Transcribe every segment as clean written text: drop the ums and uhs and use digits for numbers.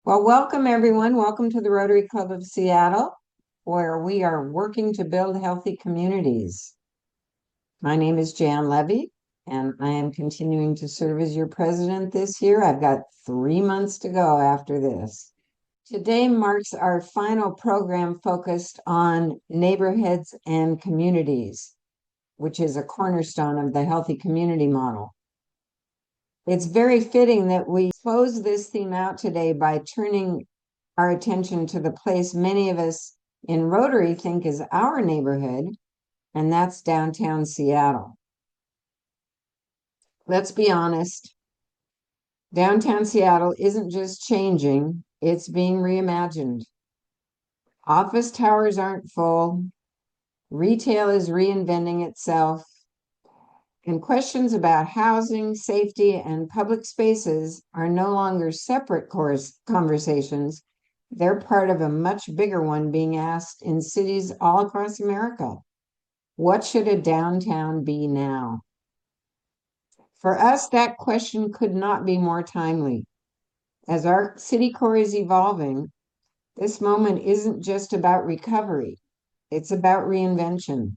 Well, welcome everyone. Welcome to the Rotary Club of Seattle, where we are working to build healthy communities. My name is Jan Levy, and I am continuing to serve as your president this year. I've got 3 months to go after this. Today marks our final program focused on neighborhoods and communities, which is a cornerstone of the healthy community model. It's very fitting that we close this theme out today by turning our attention to the place many of us in Rotary think is our neighborhood, and that's downtown Seattle. Let's be honest, downtown Seattle isn't just changing, it's being reimagined. Office towers aren't full, retail is reinventing itself, and questions about housing, safety, and public spaces are no longer separate conversations. They're part of a much bigger one being asked in cities all across America. What should a downtown be now? For us, that question could not be more timely. As our city core is evolving, this moment isn't just about recovery, it's about reinvention.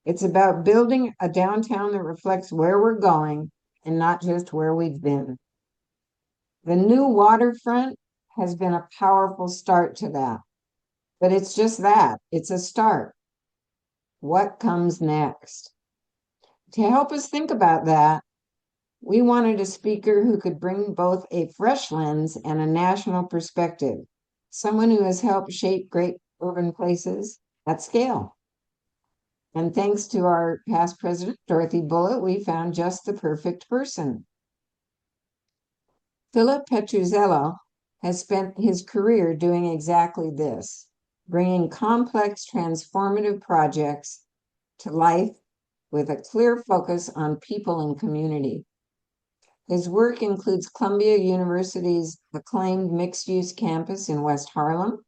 It's about building a downtown that reflects where we're going and not just where we've been. The new waterfront has been a powerful start to that, but it's just that, it's a start. What comes next? To help us think about that, we wanted a speaker who could bring both a fresh lens and a national perspective, someone who has helped shape great urban places at scale. And thanks to our past president, Dorothy Bullitt, we found just the perfect person. Philip Pitruzzello has spent his career doing exactly this, bringing complex transformative projects to life with a clear focus on people and community. His work includes Columbia University's acclaimed mixed-use campus in West Harlem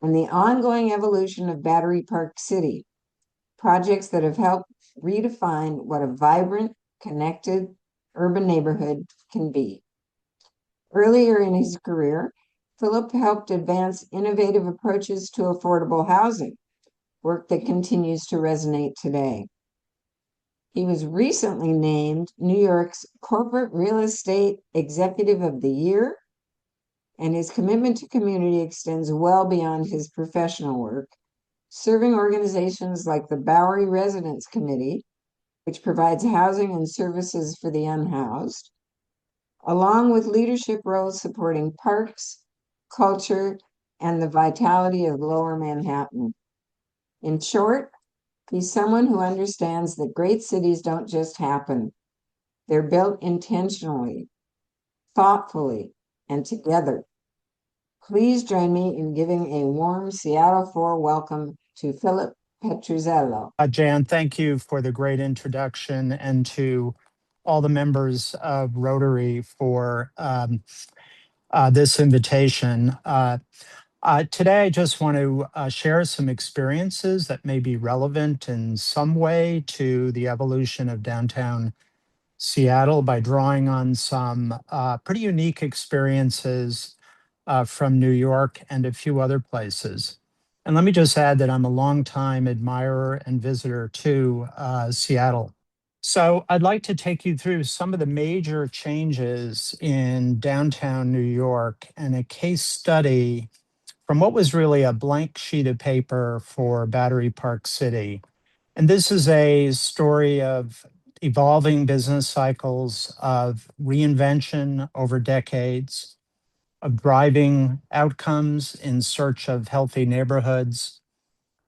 and the ongoing evolution of Battery Park City, projects that have helped redefine what a vibrant, connected urban neighborhood can be. Earlier in his career, Philip helped advance innovative approaches to affordable housing, work that continues to resonate today. He was recently named New York's Corporate Real Estate Executive of the Year, and his commitment to community extends well beyond his professional work, serving organizations like the Bowery Residence Committee, which provides housing and services for the unhoused, along with leadership roles supporting parks, culture, and the vitality of Lower Manhattan. In short, he's someone who understands that great cities don't just happen. They're built intentionally, thoughtfully, and together. Please join me in giving a warm Seattle 4 welcome to Philip Pitruzzello. Jan, thank you for the great introduction, and to all the members of Rotary for this invitation. Today, I just want to share some experiences that may be relevant in some way to the evolution of downtown Seattle by drawing on some pretty unique experiences from New York and a few other places. And let me just add that I'm a longtime admirer and visitor to Seattle. So I'd like to take you through some of the major changes in downtown New York and a case study from what was really a blank sheet of paper for Battery Park City. And this is a story of evolving business cycles, of reinvention over decades, of driving outcomes in search of healthy neighborhoods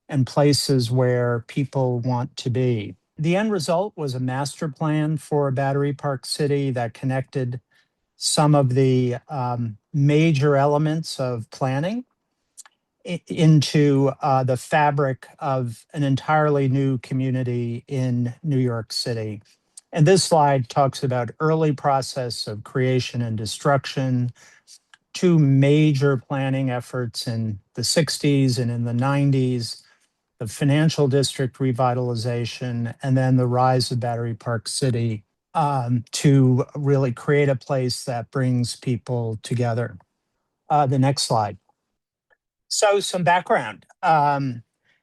and places where people want to be. The end result was a master plan for Battery Park City that connected some of the major elements of planning into the fabric of an entirely new community in New York City. And this slide talks about early process of creation and destruction, two major planning efforts in the 60s and in the 90s, the financial district revitalization, and then the rise of Battery Park City to really create a place that brings people together. The next slide. So some background.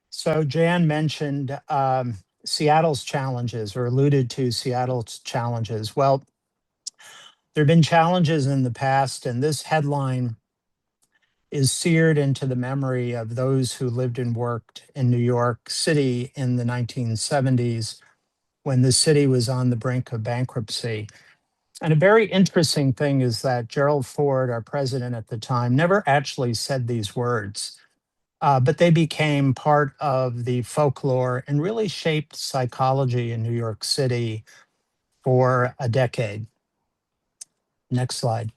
So Jan mentioned Seattle's challenges, or alluded to Seattle's challenges. Well, there have been challenges in the past, and this headline is seared into the memory of those who lived and worked in New York City in the 1970s when the city was on the brink of bankruptcy. And a very interesting thing is that Gerald Ford, our president at the time, never actually said these words, but they became part of the folklore and really shaped psychology in New York City for a decade. Next slide.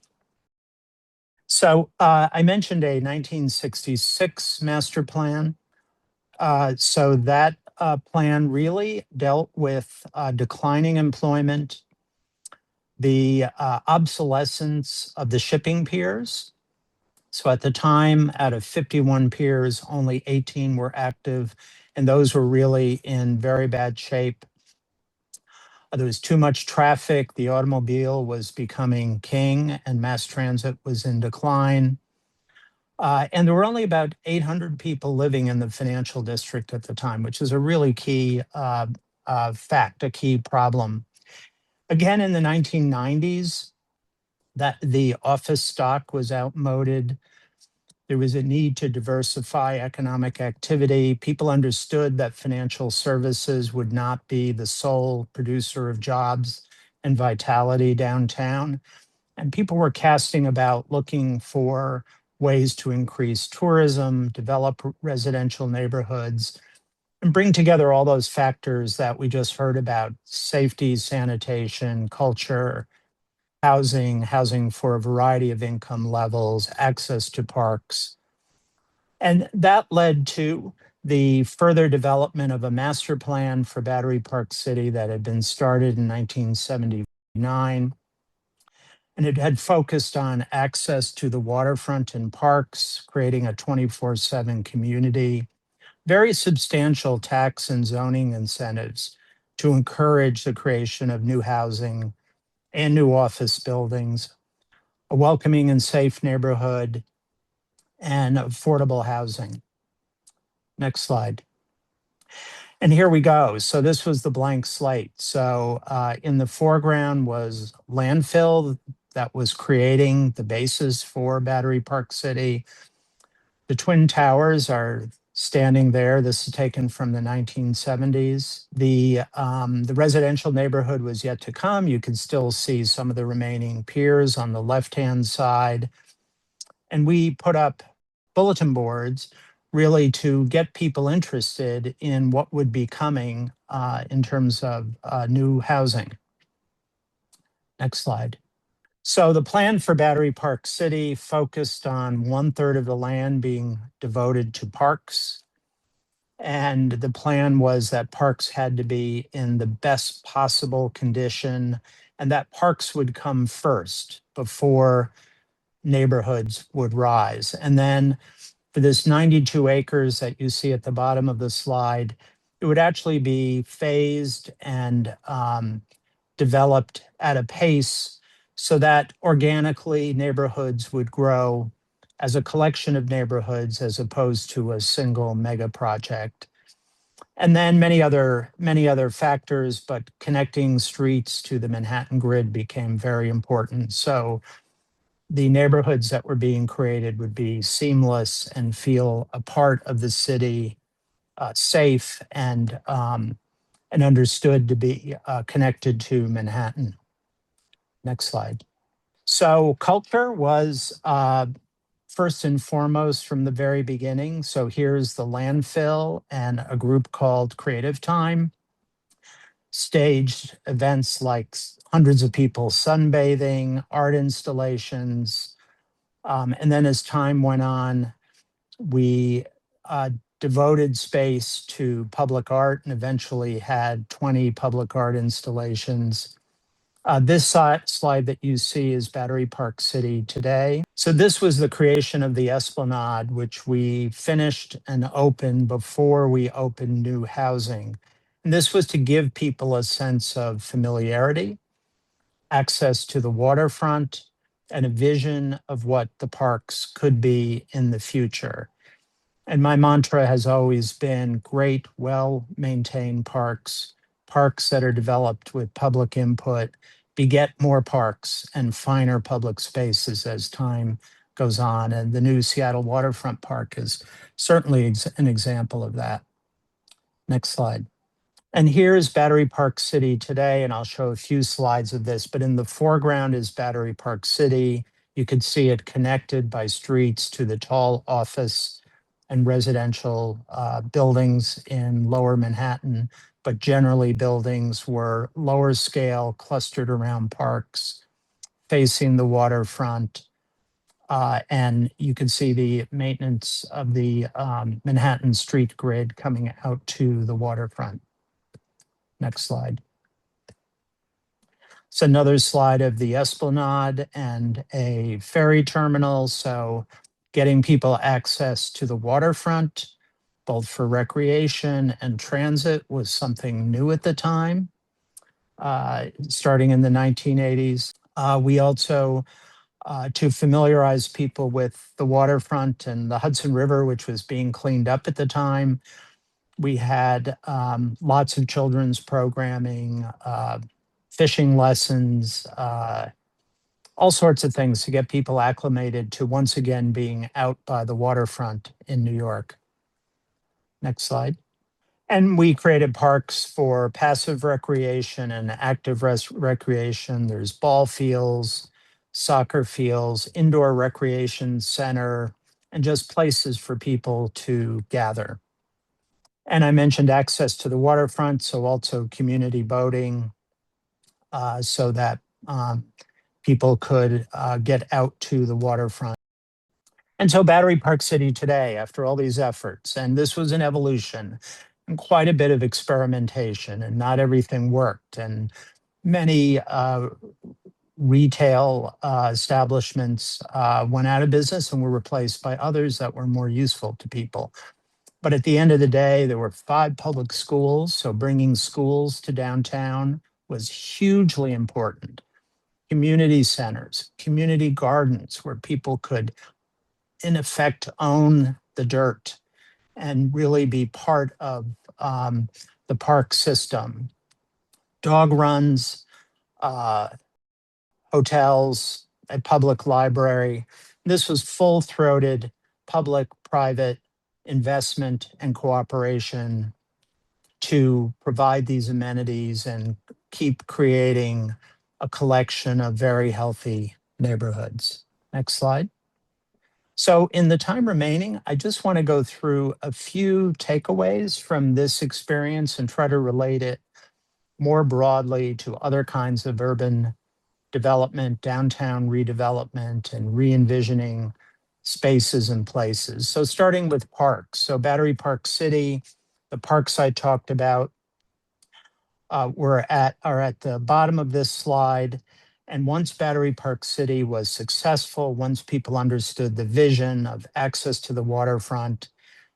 So I mentioned a 1966 master plan. So that plan really dealt with declining employment, the obsolescence of the shipping piers. So at the time, out of 51 piers, only 18 were active, and those were really in very bad shape. There was too much traffic. The automobile was becoming king, and mass transit was in decline. And there were only about 800 people living in the financial district at the time, which is a really key fact, a key problem. Again, in the 1990s, that the office stock was outmoded. There was a need to diversify economic activity. People understood that financial services would not be the sole producer of jobs and vitality downtown. And people were casting about looking for ways to increase tourism, develop residential neighborhoods, and bring together all those factors that we just heard about: safety, sanitation, culture, housing for a variety of income levels, access to parks. And that led to the further development of a master plan for Battery Park City that had been started in 1979. And it had focused on access to the waterfront and parks, creating a 24/7 community, very substantial tax and zoning incentives to encourage the creation of new housing and new office buildings, a welcoming and safe neighborhood, and affordable housing. Next slide. And here we go. So this was the blank slate. So in the foreground was landfill that was creating the basis for Battery Park City. The Twin Towers are standing there. This is taken from the 1970s. The residential neighborhood was yet to come. You could still see some of the remaining piers on the left-hand side. And we put up bulletin boards really to get people interested in what would be coming in terms of new housing. Next slide. So the plan for Battery Park City focused on 1/3 of the land being devoted to parks. And the plan was that parks had to be in the best possible condition, and that parks would come first before neighborhoods would rise. And then for this 92 acres that you see at the bottom of the slide, it would actually be phased and developed at a pace so that organically neighborhoods would grow as a collection of neighborhoods as opposed to a single mega project. And then many other factors, but connecting streets to the Manhattan grid became very important. So the neighborhoods that were being created would be seamless and feel a part of the city, safe and understood to be connected to Manhattan. Next slide. So culture was first and foremost from the very beginning. So here's the landfill and a group called Creative Time staged events like hundreds of people sunbathing, art installations. And then as time went on, we devoted space to public art and eventually had 20 public art installations. This slide that you see is Battery Park City today. So this was the creation of the Esplanade, which we finished and opened before we opened new housing. And this was to give people a sense of familiarity, access to the waterfront, and a vision of what the parks could be in the future. And my mantra has always been great, well-maintained parks, parks that are developed with public input, beget more parks and finer public spaces as time goes on. And the new Seattle Waterfront Park is certainly an example of that. Next slide. And here's Battery Park City today, and I'll show a few slides of this, but in the foreground is Battery Park City. You can see it connected by streets to the tall office and residential buildings in lower Manhattan, but generally buildings were lower scale, clustered around parks, facing the waterfront. And you can see the maintenance of the Manhattan street grid coming out to the waterfront. Next slide. It's another slide of the Esplanade and a ferry terminal. So getting people access to the waterfront, both for recreation and transit, was something new at the time, starting in the 1980s. We also, to familiarize people with the waterfront and the Hudson River, which was being cleaned up at the time, we had lots of children's programming, fishing lessons, all sorts of things to get people acclimated to once again being out by the waterfront in New York. Next slide. And we created parks for passive recreation and active recreation. There's ball fields, soccer fields, indoor recreation center, and just places for people to gather. And I mentioned access to the waterfront, so also community boating, so that people could get out to the waterfront. And so Battery Park City today, after all these efforts, and this was an evolution and quite a bit of experimentation, and not everything worked. And many retail establishments went out of business and were replaced by others that were more useful to people. But at the end of the day, there were 5 public schools. So bringing schools to downtown was hugely important. Community centers, community gardens where people could, in effect, own the dirt and really be part of the park system. Dog runs, hotels, a public library. This was full-throated public-private investment and cooperation to provide these amenities and keep creating a collection of very healthy neighborhoods. Next slide. So in the time remaining, I just want to go through a few takeaways from this experience and try to relate it more broadly to other kinds of urban development, downtown redevelopment, and re-envisioning spaces and places. So starting with parks. So Battery Park City, the parks I talked about are at the bottom of this slide. And once Battery Park City was successful, once people understood the vision of access to the waterfront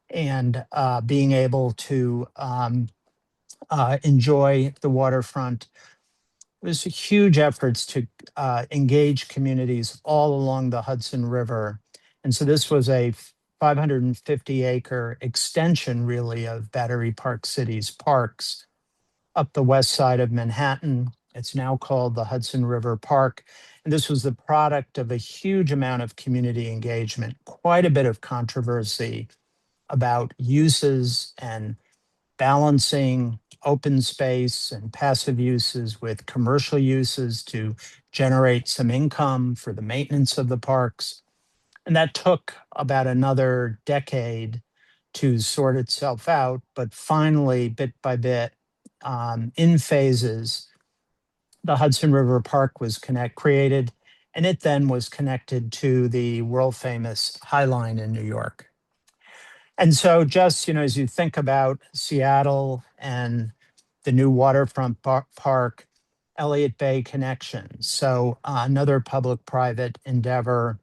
and being able to enjoy the waterfront, there was huge efforts to engage communities all along the Hudson River. And so this was a 550-acre extension, really, of Battery Park City's parks up the west side of Manhattan. It's now called the Hudson River Park. And this was the product of a huge amount of community engagement, quite a bit of controversy about uses and balancing open space and passive uses with commercial uses to generate some income for the maintenance of the parks. And that took about another decade to sort itself out, but finally, bit by bit, in phases, the Hudson River Park was created, and it then was connected to the world famous High Line in New York. And so just, as you think about Seattle and the new waterfront park, Elliott Bay connection. So another public-private endeavor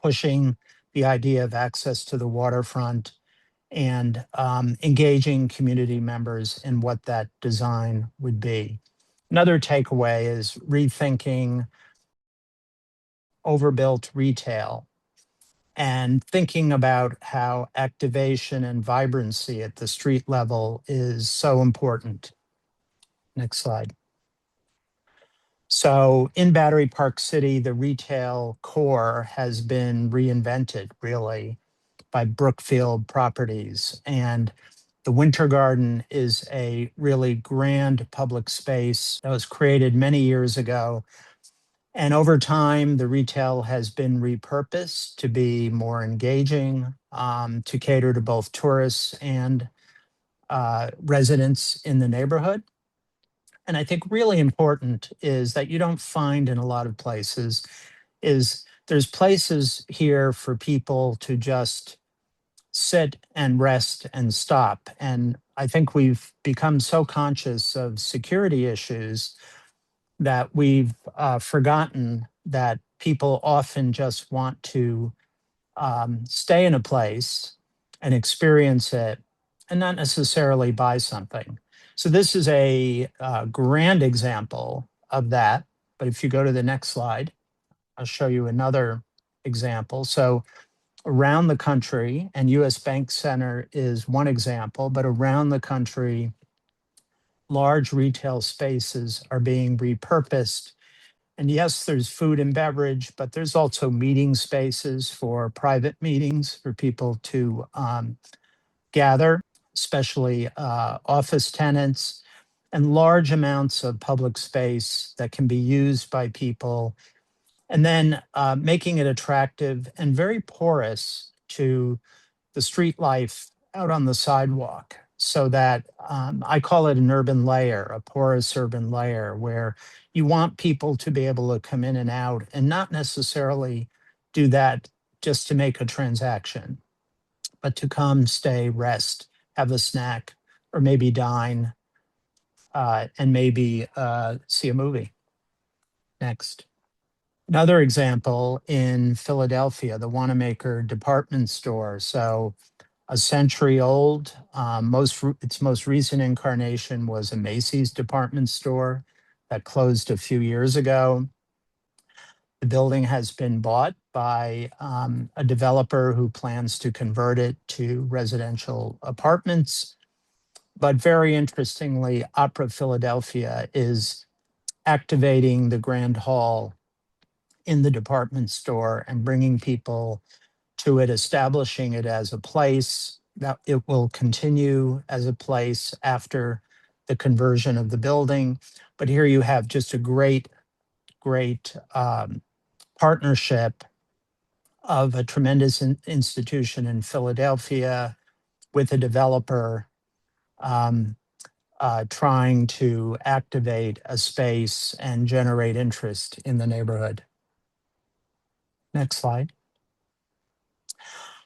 pushing the idea of access to the waterfront and engaging community members in what that design would be. Another takeaway is rethinking overbuilt retail, and thinking about how activation and vibrancy at the street level is so important. Next slide. So in Battery Park City, the retail core has been reinvented really by Brookfield Properties. And the Winter Garden is a really grand public space that was created many years ago. And over time, the retail has been repurposed to be more engaging, to cater to both tourists and residents in the neighborhood. And I think really important is that you don't find in a lot of places is there's places here for people to just sit and rest and stop. And I think we've become so conscious of security issues that we've forgotten that people often just want to stay in a place and experience it and not necessarily buy something. So, this is a grand example of that. But if you go to the next slide, I'll show you another example. So, around the country, and US Bank Center is one example, but around the country, large retail spaces are being repurposed. And yes, there's food and beverage, but there's also meeting spaces for private meetings for people to gather, especially office tenants, and large amounts of public space that can be used by people. And then making it attractive and very porous to the street life out on the sidewalk, so that I call it an urban layer, a porous urban layer, where you want people to be able to come in and out and not necessarily do that just to make a transaction, but to come, stay, rest, have a snack, or maybe dine, and maybe see a movie. Next. Another example in Philadelphia, the Wanamaker department store. So a century old. Its most recent incarnation was a Macy's department store that closed a few years ago. The building has been bought by a developer who plans to convert it to residential apartments. But very interestingly, Opera Philadelphia is activating the Grand Hall in the department store and bringing people to it, establishing it as a place that it will continue as a place after the conversion of the building. But here you have just a great partnership of a tremendous institution in Philadelphia with a developer um, trying to activate a space and generate interest in the neighborhood. Next slide.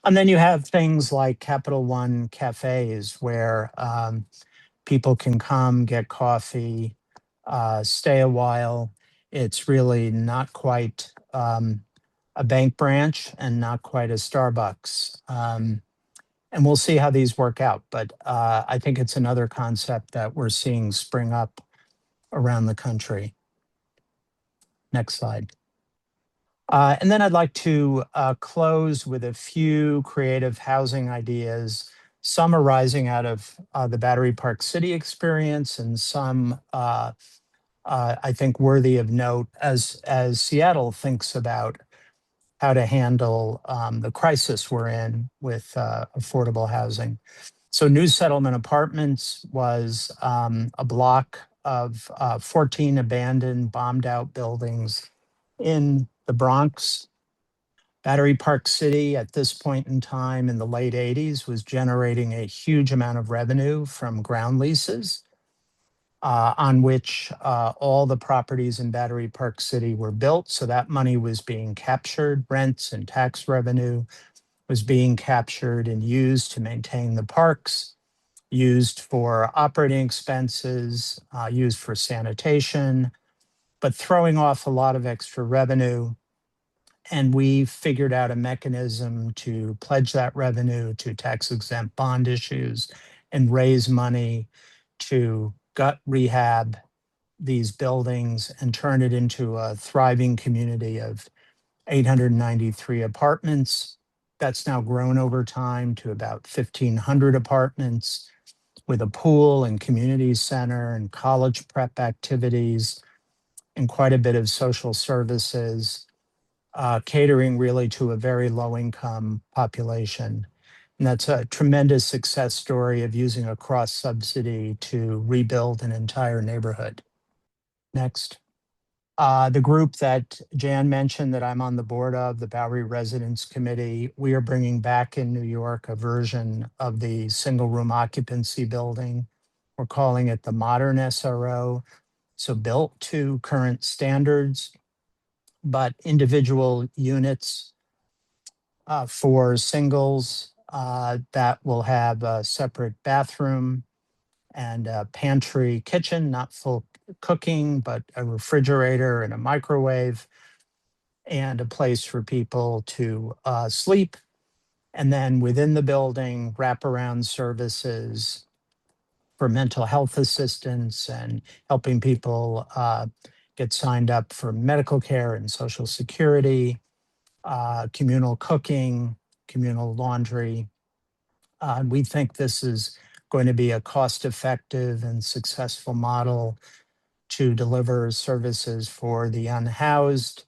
And then you have things like Capital One cafes where people can come, get coffee, stay a while. It's really not quite a bank branch and not quite a Starbucks. And we'll see how these work out. But I think it's another concept that we're seeing spring up around the country. Next slide. And then I'd like to close with a few creative housing ideas, some arising out of the Battery Park City experience, and some I think worthy of note as Seattle thinks about how to handle the crisis we're in with affordable housing. So New Settlement Apartments was a block of 14 abandoned, bombed out buildings in the Bronx. Battery Park City at this point in time in the late 80s was generating a huge amount of revenue from ground leases on which all the properties in Battery Park City were built. So that money was being captured, rents and tax revenue was being captured and used to maintain the parks, used for operating expenses, used for sanitation, but throwing off a lot of extra revenue. And we figured out a mechanism to pledge that revenue to tax exempt bond issues and raise money to gut rehab these buildings and turn it into a thriving community of 893 apartments. That's now grown over time to about 1,500 apartments with a pool and community center and college prep activities and quite a bit of social services, catering really to a very low income population. And that's a tremendous success story of using a cross subsidy to rebuild an entire neighborhood. Next. The group that Jan mentioned that I'm on the board of, the Bowery Residence Committee, we are bringing back in New York a version of the single room occupancy building. We're calling it the modern SRO. So built to current standards, but individual units for singles that will have a separate bathroom and a pantry kitchen, not full cooking, but a refrigerator and a microwave and a place for people to sleep. And then within the building, wraparound services for mental health assistance and helping people get signed up for medical care and Social Security, communal cooking, communal laundry. We think this is going to be a cost effective and successful model to deliver services for the unhoused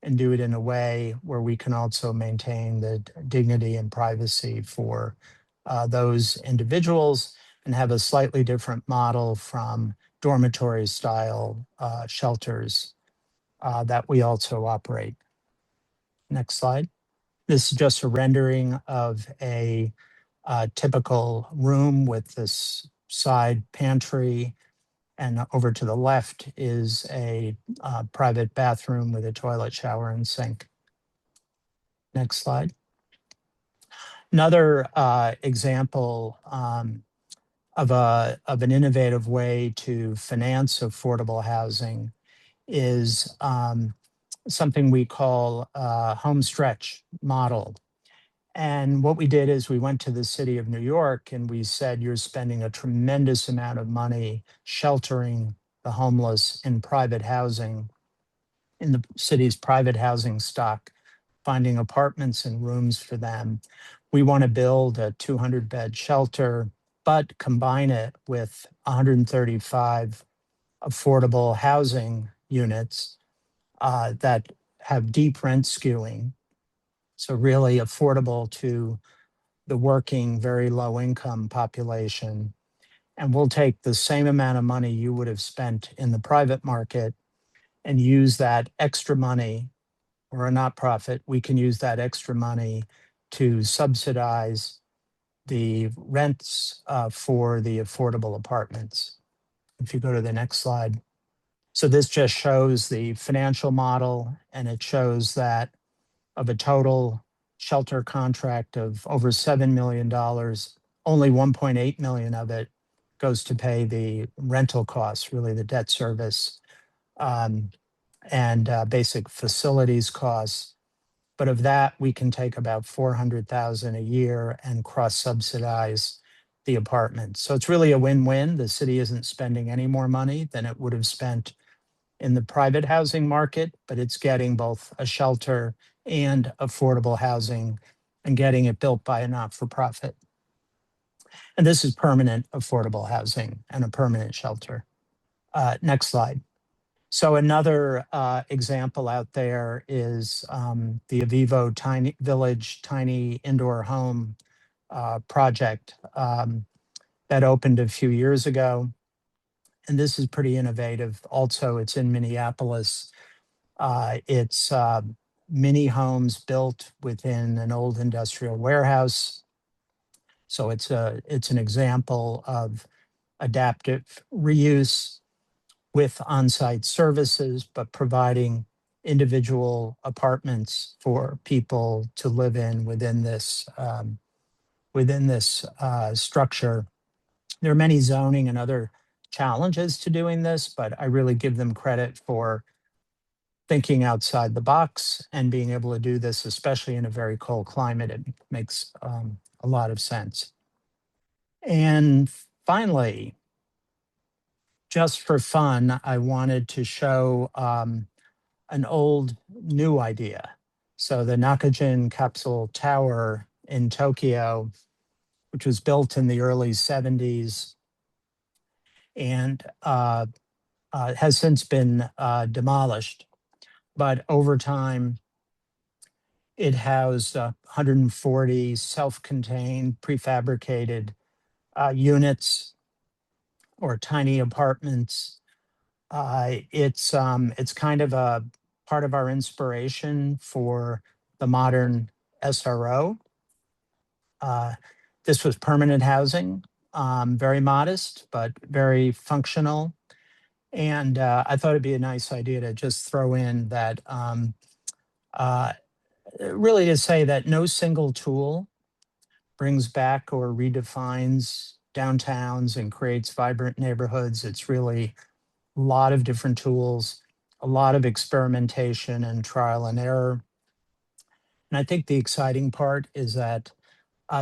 and do it in a way where we can also maintain the dignity and privacy for those individuals and have a slightly different model from dormitory style shelters that we also operate. Next slide. This is just a rendering of a typical room with this side pantry, and over to the left is a private bathroom with a toilet, shower, and sink. Next slide. Another example of an innovative way to finance affordable housing is something we call a home stretch model. And what we did is we went to the city of New York and we said, you're spending a tremendous amount of money sheltering the homeless in private housing, in the city's private housing stock, finding apartments and rooms for them. We want to build a 200-bed shelter, but combine it with 135 affordable housing units that have deep rent skewing. So really affordable to the working, very low income population. And we'll take the same amount of money you would have spent in the private market and use that extra money, or a not profit, we can use that extra money to subsidize the rents for the affordable apartments. If you go to the next slide. So this just shows the financial model, and it shows that of a total shelter contract of over $7 million, only 1.8 million of it goes to pay the rental costs, really the debt service and basic facilities costs. But of that, we can take about 400,000 a year and cross subsidize the apartments. So it's really a win-win. The city isn't spending any more money than it would have spent in the private housing market, but it's getting both a shelter and affordable housing and getting it built by a not-for-profit. And this is permanent affordable housing and a permanent shelter. Next slide. So another example out there is the Avivo Tiny Village Tiny Indoor Home project that opened a few years ago. And this is pretty innovative. Also, it's in Minneapolis. It's mini homes built within an old industrial warehouse. So it's an example of adaptive reuse with on-site services, but providing individual apartments for people to live in within this structure. There are many zoning and other challenges to doing this, but I really give them credit for thinking outside the box and being able to do this, especially in a very cold climate. It makes a lot of sense. And finally, just for fun, I wanted to show an old new idea. So the Nakajin Capsule Tower in Tokyo, which was built in the early 70s and has since been demolished. But over time, it housed 140 self-contained prefabricated units or tiny apartments. It's kind of a part of our inspiration for the modern SRO. This was permanent housing, very modest, but very functional. And I thought it'd be a nice idea to just throw in that uh, really to say that no single tool brings back or redefines downtowns and creates vibrant neighborhoods. It's really a lot of different tools, a lot of experimentation and trial and error. And I think the exciting part is that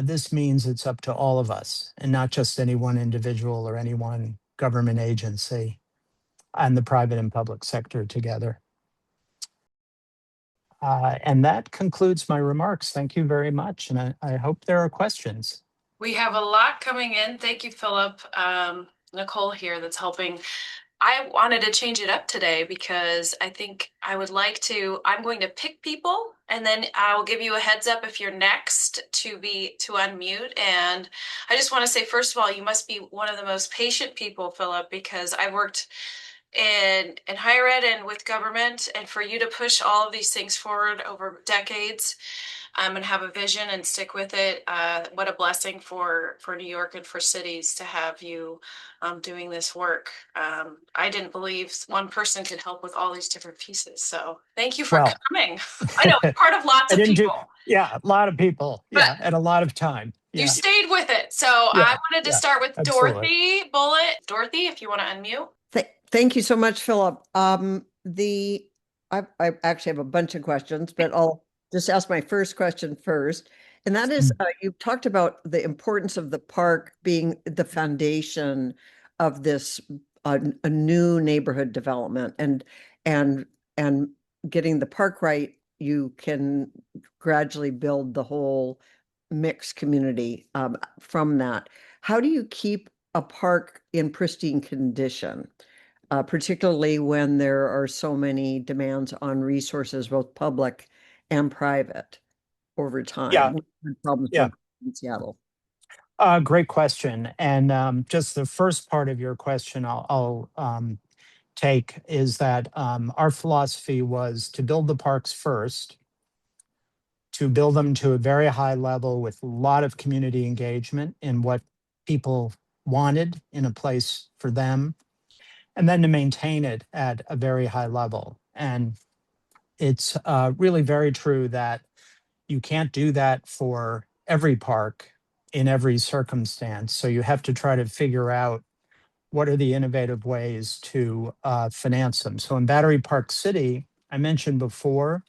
this means it's up to all of us and not just any one individual or any one government agency and the private and public sector together. And that concludes my remarks. Thank you very much. And I hope there are questions. We have a lot coming in. Thank you, Philip. Nicole here that's helping. I wanted to change it up today because I think I would like to, I'm going to pick people and then I'll give you a heads up if you're next to unmute. And I just want to say, first of all, you must be one of the most patient people, Philip, because I worked in higher ed and with government, and for you to push all of these things forward over decades and have a vision and stick with it. What a blessing for New York and for cities to have you doing this work. I didn't believe one person could help with all these different pieces. So thank you for coming. I know, part of lots of people. A lot of people. Yeah, and a lot of time. Yeah. You stayed with it. So I wanted to start with absolutely. Dorothy Bullitt. Dorothy, if you want to unmute. Thank you so much, Philip. I actually have a bunch of questions, but I'll just ask my first question first. And that is, you talked about the importance of the park being the foundation of this a new neighborhood development, and getting the park right, you can gradually build the whole mixed community from that. How do you keep a park in pristine condition, particularly when there are so many demands on resources, both public and private, over time? Yeah. Problems in Seattle. Great question. And just the first part of your question I'll take is that our philosophy was to build the parks first, to build them to a very high level with a lot of community engagement in what people wanted in a place for them, and then to maintain it at a very high level. And it's really very true that you can't do that for every park in every circumstance. So you have to try to figure out what are the innovative ways to finance them. So in Battery Park City, I mentioned before,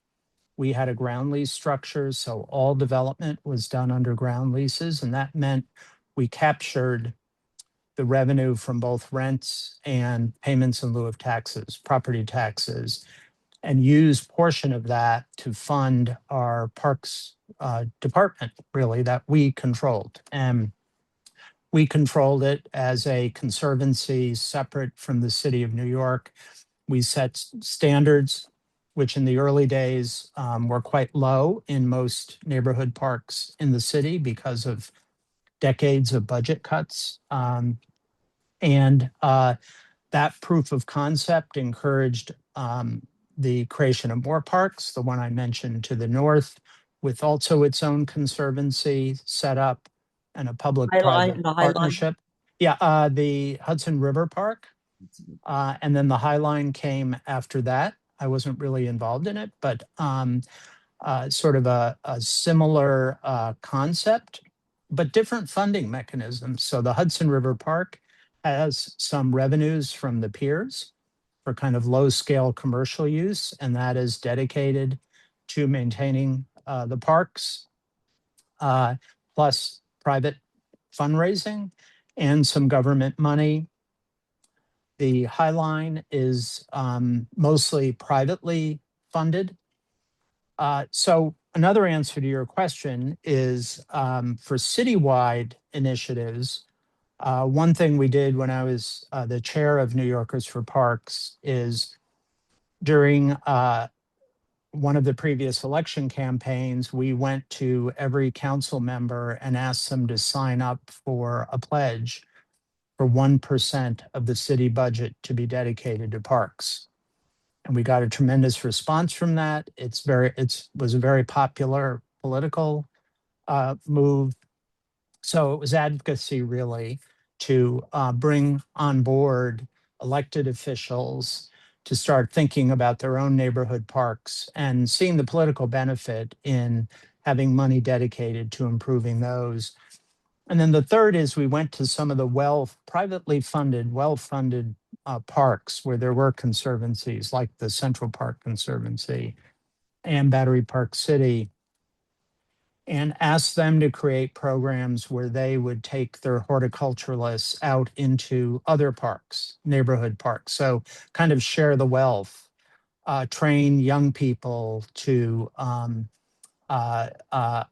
we had a ground lease structure. So all development was done under ground leases. And that meant we captured the revenue from both rents and payments in lieu of taxes, property taxes, and use portion of that to fund our parks department, really, that we controlled. And we controlled it as a conservancy separate from the city of New York. We set standards, which in the early days were quite low in most neighborhood parks in the city because of decades of budget cuts. And that proof of concept encouraged the creation of more parks, the one I mentioned to the north, with also its own conservancy set up and a public-private partnership. Yeah, the Hudson River Park. And then the High Line came after that. I wasn't really involved in it, but sort of a similar concept, but different funding mechanisms. So the Hudson River Park has some revenues from the piers for kind of low scale commercial use, and that is dedicated to maintaining the parks, plus private fundraising and some government money. The High Line is mostly privately funded. So another answer to your question is for citywide initiatives. One thing we did when I was the chair of New Yorkers for Parks is during one of the previous election campaigns, we went to every council member and asked them to sign up for a pledge for 1% of the city budget to be dedicated to parks. And we got a tremendous response from that. It was a very popular political move. So it was advocacy really to bring on board elected officials to start thinking about their own neighborhood parks and seeing the political benefit in having money dedicated to improving those. And then the third is we went to some of the privately funded, well-funded parks where there were conservancies like the Central Park Conservancy and Battery Park City, and asked them to create programs where they would take their horticulturalists out into other parks, neighborhood parks. So kind of share the wealth, train young people to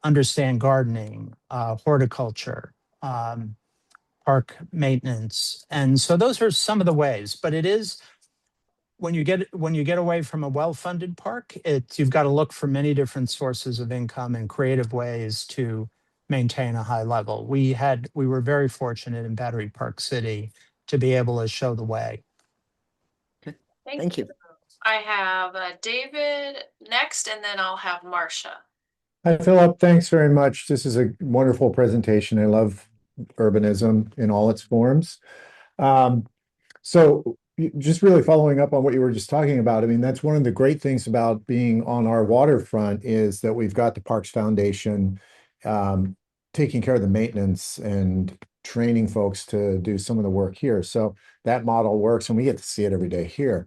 understand gardening, horticulture, park maintenance. And so those are some of the ways, but it is when you get away from a well-funded park, you've got to look for many different sources of income and creative ways to maintain a high level. We were very fortunate in Battery Park City to be able to show the way. Thank you. I have David next, and then I'll have Marcia. Hi, Philip. Thanks very much. This is a wonderful presentation. I love urbanism in all its forms. So just really following up on what you were just talking about, I mean, that's one of the great things about being on our waterfront is that we've got the Parks Foundation taking care of the maintenance and training folks to do some of the work here. So that model works and we get to see it every day here.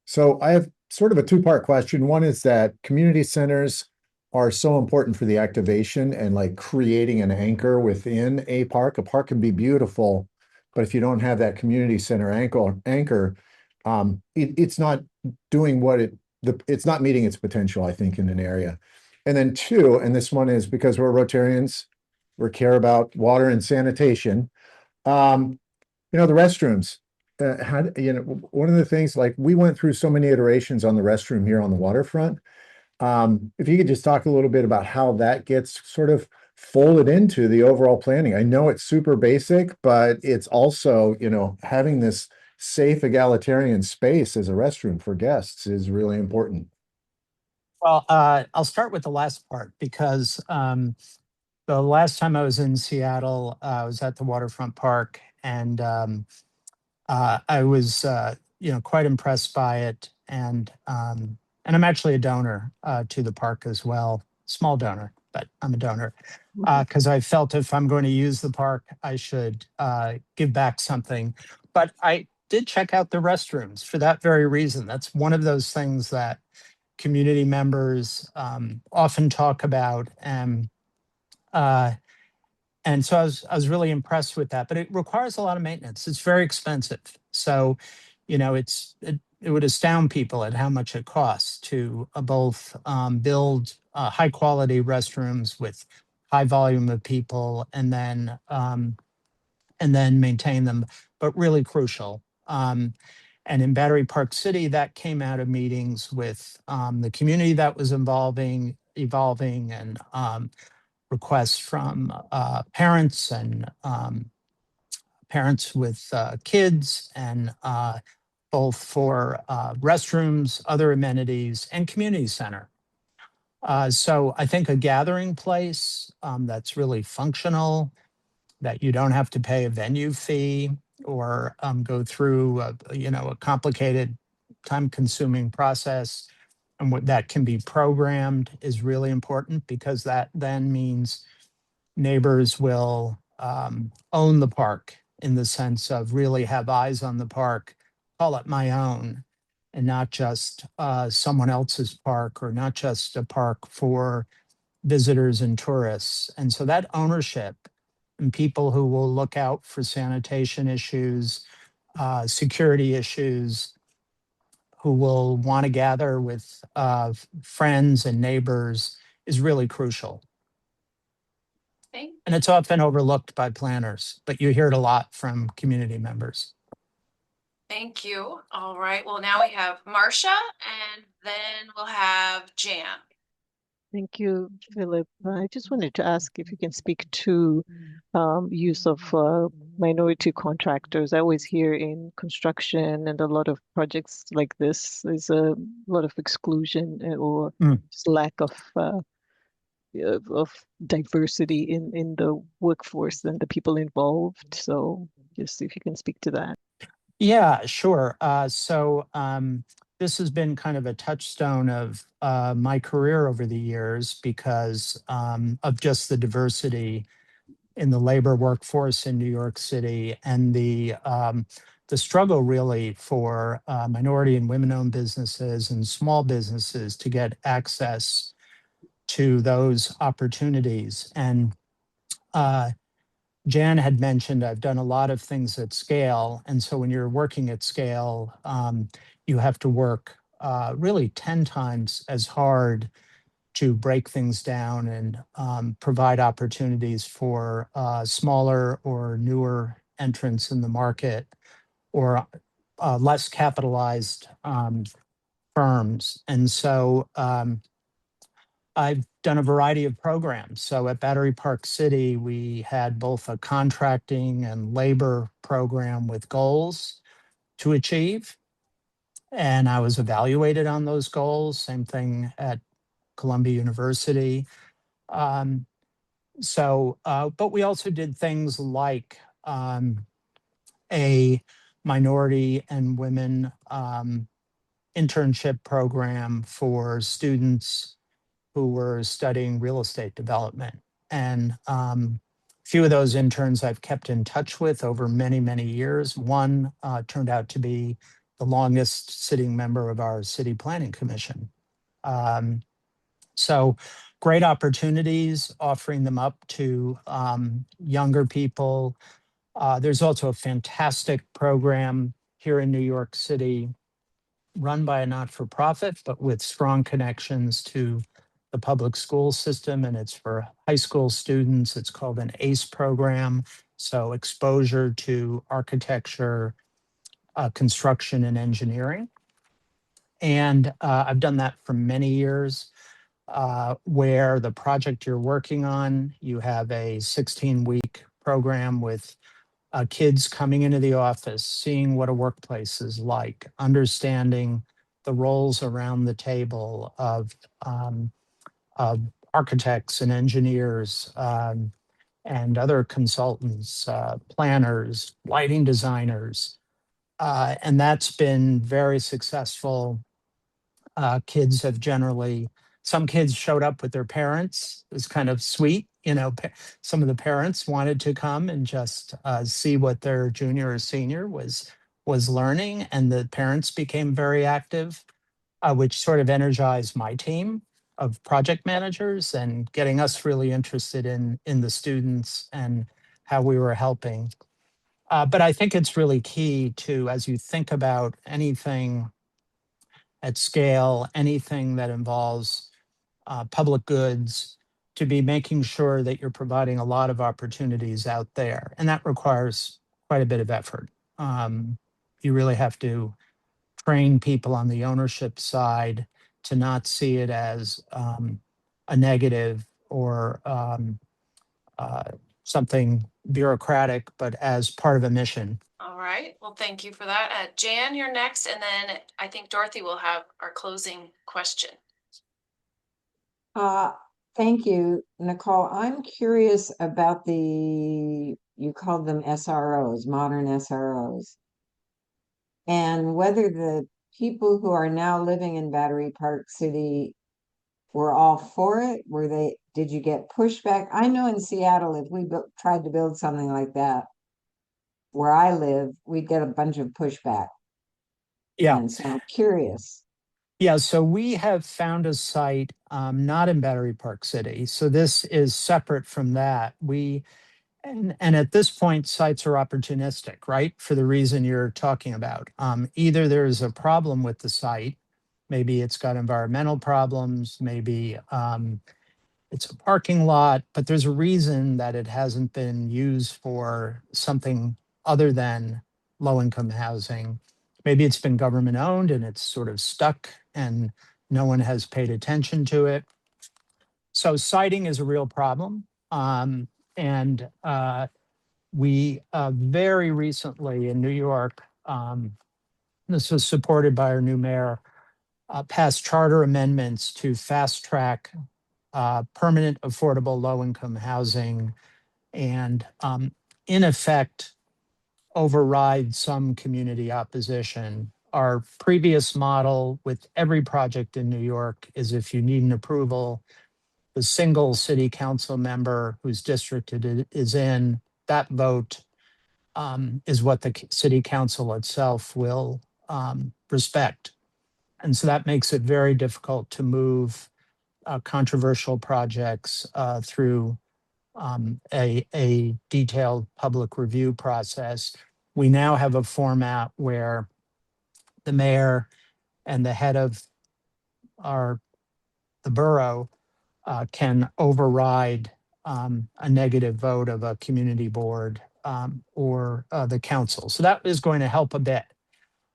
So I have sort of a two-part question. One is that community centers are so important for the activation and like creating an anchor within a park. A park can be beautiful, but if you don't have that community center anchor, it's not doing what it's not meeting its potential, I think, in an area. And then two, and this one is because we're Rotarians, we care about water and sanitation. The restrooms. One of the things, like we went through so many iterations on the restroom here on the waterfront. If you could just talk a little bit about how that gets sort of folded into the overall planning. I know it's super basic, but it's also, having this safe egalitarian space as a restroom for guests is really important. Well, I'll start with the last part because the last time I was in Seattle, I was at the waterfront park and I was, quite impressed by it. And I'm actually a donor to the park as well. Small donor, but I'm a donor because I felt if I'm going to use the park, I should give back something. But I did check out the restrooms for that very reason. That's one of those things that community members often talk about. And so I was really impressed with that, but it requires a lot of maintenance. It's very expensive. So, it would astound people at how much it costs to both build high quality restrooms with high volume of people and then maintain them, but really crucial. And in Battery Park City, that came out of meetings with the community that was evolving and requests from parents and parents with kids and both for restrooms, other amenities, and community center. So I think a gathering place that's really functional, that you don't have to pay a venue fee or go through a complicated, time-consuming process, and what that can be programmed is really important because that then means neighbors will own the park in the sense of really have eyes on the park, call it my own, and not just someone else's park or not just a park for visitors and tourists. And so that ownership and people who will look out for sanitation issues, security issues, who will want to gather with friends and neighbors is really crucial. Thank And it's often overlooked by planners, but you hear it a lot from community members. Thank you. All right. Well, now we have Marcia, and then we'll have Jan. Thank you, Philip. I just wanted to ask if you can speak to use of minority contractors. I always hear in construction and a lot of projects like this, there's a lot of exclusion or just lack of diversity in the workforce and the people involved. So just if you can speak to that. Yeah, sure. This has been kind of a touchstone of my career over the years because of just the diversity in the labor workforce in New York City and the struggle really for minority and women-owned businesses and small businesses to get access to those opportunities. And Jan had mentioned I've done a lot of things at scale. And so when you're working at scale, you have to work really 10 times as hard to break things down and provide opportunities for smaller or newer entrants in the market or less capitalized firms. And so I've done a variety of programs. So at Battery Park City, we had both a contracting and labor program with goals to achieve. And I was evaluated on those goals. Same thing at Columbia University. But we also did things like a minority and women internship program for students who were studying real estate development. And a few of those interns I've kept in touch with over many, many years. One turned out to be the longest sitting member of our city planning commission. So great opportunities, offering them up to younger people. There's also a fantastic program here in New York City run by a not-for-profit, but with strong connections to the public school system, and it's for high school students. It's called an ACE program, so exposure to architecture, construction, and engineering. And I've done that for many years, where the project you're working on, you have a 16-week program with kids coming into the office, seeing what a workplace is like, understanding the roles around the table of architects and engineers and other consultants, planners, lighting designers. And that's been very successful. Kids have generally, some kids showed up with their parents. It was kind of sweet. You know, some of the parents wanted to come and just see what their junior or senior was learning, and the parents became very active, which sort of energized my team of project managers and getting us really interested in the students and how we were helping. But I think it's really key to, as you think about anything at scale, anything that involves public goods, to be making sure that you're providing a lot of opportunities out there. And that requires quite a bit of effort. You really have to train people on the ownership side to not see it as a negative or something bureaucratic, but as part of a mission. All right. Well, thank you for that. Jan, you're next. And then I think Dorothy will have our closing question. Thank you, Nicole. I'm curious about you called them SROs, modern SROs, and whether the people who are now living in Battery Park City were all for it. Did you get pushback? I know in Seattle, if we tried to build something like that where I live, we'd get a bunch of pushback. Yeah. And so I'm curious. Yeah, so we have found a site not in Battery Park City. So this is separate from that. We And at this point, sites are opportunistic, right? For the reason you're talking about. Either there's a problem with the site, maybe it's got environmental problems, maybe it's a parking lot, but there's a reason that it hasn't been used for something other than low-income housing. Maybe it's been government owned and it's sort of stuck and no one has paid attention to it. So siting is a real problem. And we very recently in New York, this was supported by our new mayor, passed charter amendments to fast track permanent affordable low-income housing and in effect override some community opposition. Our previous model with every project in New York is if you need an approval, the single city council member whose district it is in, that vote is what the city council itself will respect. And so that makes it very difficult to move controversial projects through a detailed public review process. We now have a format where the mayor and the head of the borough can override a negative vote of a community board or the council. So that is going to help a bit.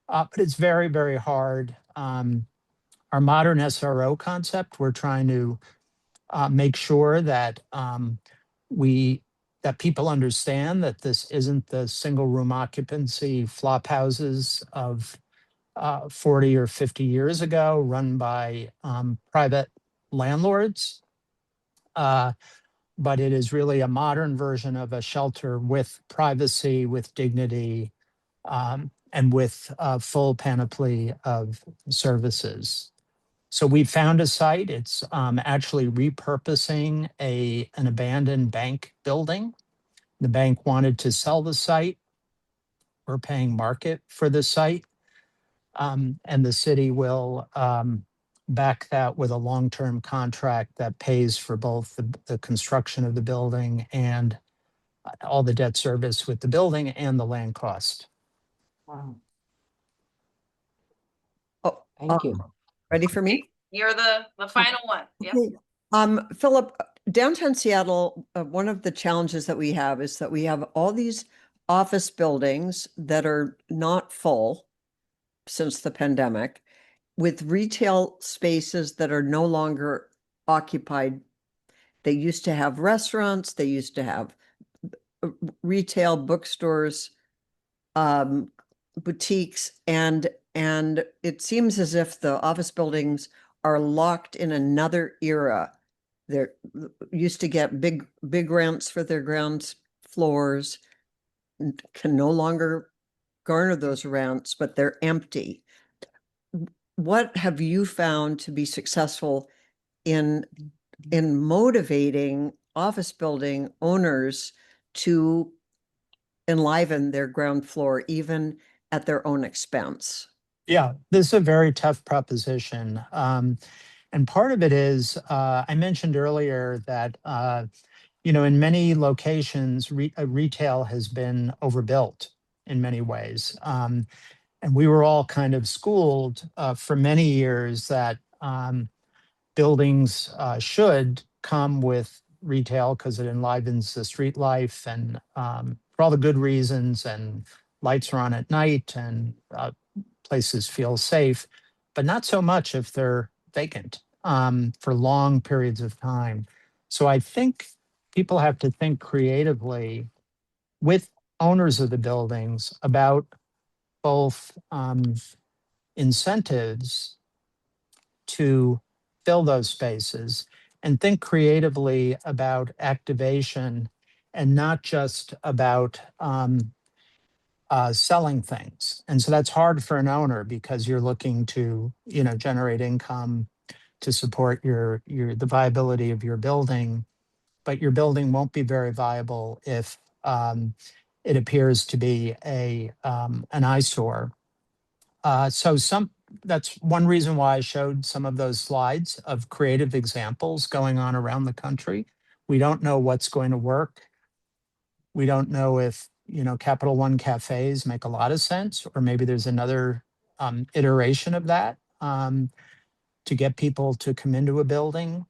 But it's very, very hard. Our modern SRO concept, we're trying to make sure that that people understand that this isn't the single room occupancy flop houses of 40 or 50 years ago run by private landlords. But it is really a modern version of a shelter with privacy, with dignity, and with a full panoply of services. So we found a site. It's actually repurposing an abandoned bank building. The bank wanted to sell the site. We're paying market for the site. And the city will back that with a long-term contract that pays for both the construction of the building and all the debt service with the building and the land cost. Wow, Oh, thank you. ready for me? You're the final one. Yep. Okay. Philip, downtown Seattle, one of the challenges that we have is that we have all these office buildings that are not full since the pandemic, with retail spaces that are no longer occupied. They used to have restaurants, they used to have retail bookstores, boutiques, and it seems as if the office buildings are locked in another era. They used to get big rents for their ground floors, can no longer garner those rents, but they're empty. What have you found to be successful in motivating office building owners to enliven their ground floor, even at their own expense? Yeah, this is a very tough proposition. And part of it is, I mentioned earlier that, in many locations, retail has been overbuilt in many ways. And we were all kind of schooled for many years that buildings should come with retail because it enlivens the street life and for all the good reasons, and lights are on at night and places feel safe, but not so much if they're vacant for long periods of time. So I think people have to think creatively with owners of the buildings about both incentives to fill those spaces and think creatively about activation and not just about selling things. And so that's hard for an owner because you're looking to, generate income to support the viability of your building, but your building won't be very viable if it appears to be an eyesore. So that's one reason why I showed some of those slides of creative examples going on around the country. We don't know what's going to work. We don't know if, Capital One cafes make a lot of sense, or maybe there's another iteration of that to get people to come into a building.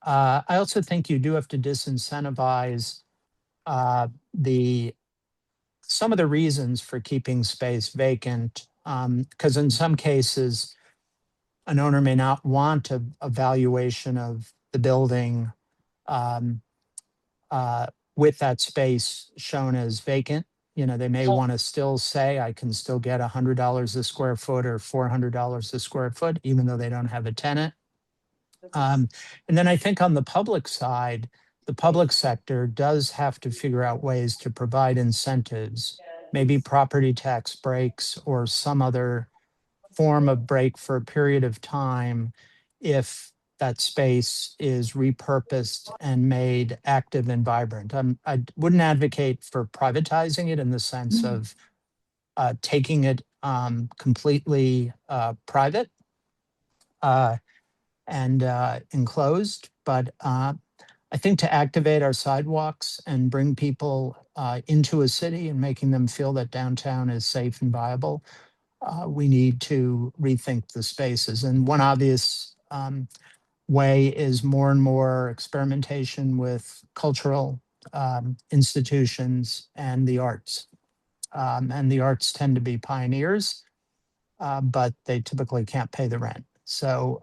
I also think you do have to disincentivize the some of the reasons for keeping space vacant, because in some cases, an owner may not want a valuation of the building um, uh, with that space shown as vacant. They may want to still say, I can still get $100 a square foot or $400 a square foot, even though they don't have a tenant. And then I think on the public side, the public sector does have to figure out ways to provide incentives, maybe property tax breaks or some other form of break for a period of time if that space is repurposed and made active and vibrant. I wouldn't advocate for privatizing it in the sense of taking it completely private and enclosed, but I think to activate our sidewalks and bring people into a city and making them feel that downtown is safe and viable, we need to rethink the spaces. And one obvious way is more and more experimentation with cultural institutions and the arts. And the arts tend to be pioneers, but they typically can't pay the rent. So,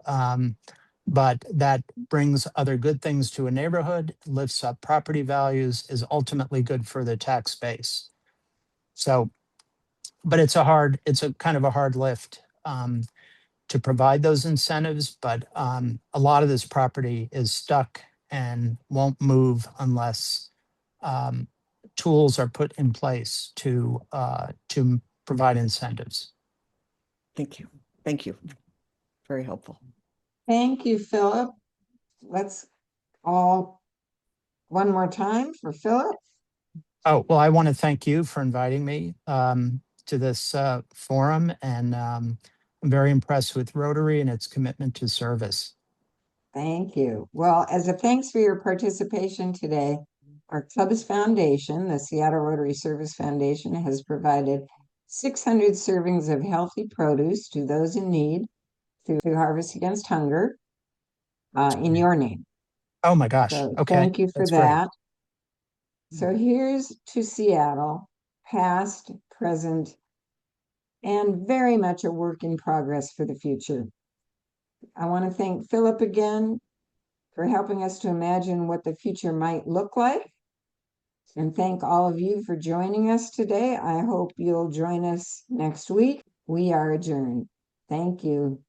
but that brings other good things to a neighborhood, lifts up property values, is ultimately good for the tax base. So, but it's a kind of a hard lift to provide those incentives. But a lot of this property is stuck and won't move unless tools are put in place to provide incentives. Thank you. Thank you. Very helpful. Thank you, Philip. Let's all one more time for Philip. Oh, well, I want to thank you for inviting me to this forum, and I'm very impressed with Rotary and its commitment to service. Thank you. Well, as a thanks for your participation today, our club's foundation, the Seattle Rotary Service Foundation, has provided 600 servings of healthy produce to those in need through Harvest Against Hunger in your name. Oh my gosh. So Okay. thank you for That's that. great. So here's to Seattle, past, present, and very much a work in progress for the future. I want to thank Philip again for helping us to imagine what the future might look like. And thank all of you for joining us today. I hope you'll join us next week. We are adjourned. Thank you.